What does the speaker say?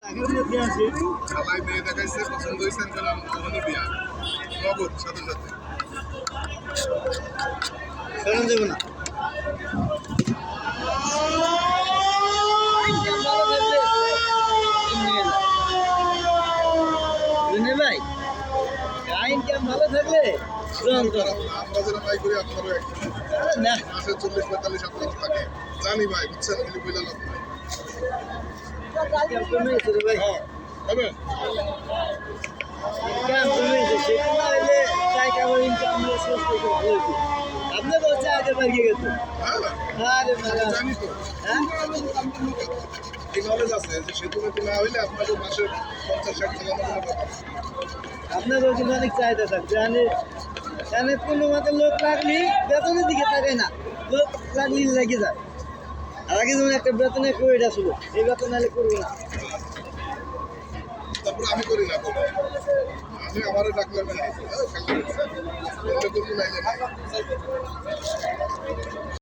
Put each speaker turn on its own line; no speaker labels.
সবাই মেয়ে দেখাইছে পছন্দ হয়েছে ওখানে বিয়া নগদ সাথে সাথে
দেবো না ভাই ইনকাম ভালো থাকলে
আমরা যেটা পাই করি আপনারও
না
মাসে 40-45 থাকে জানি ভাই বুঝছেন কিন্তু বইলা লাভ নাই
কমে গেছে রে ভাই
হবে
ইনকাম কমে গেছে সেটা না হলে টাকা আমার ইনকাম সোর্স থেকে ভালো হতো আপনি বলছে আগে বাড়িয়ে গেছে আরে মারা
জানি তো
হ্যাঁ
এই নলেজ আছে যে সেতু মেতু না হইলে আপনাদের মাসে 50-60 টাকা কোনো কথা না।
আপনার ওখানে অনেক চাহিদা থাকছে এখানে কোনো মতো লোক লাগলি বেতনের দিকে থাকে না লোক লাগলি লেগে যায় আর আগে যেমন একটা বেতনের কইটা ছিল এই বেতন হলে করবো না
তারপর আমি করি না তো আমি আমারও ডাকলাম না করবো না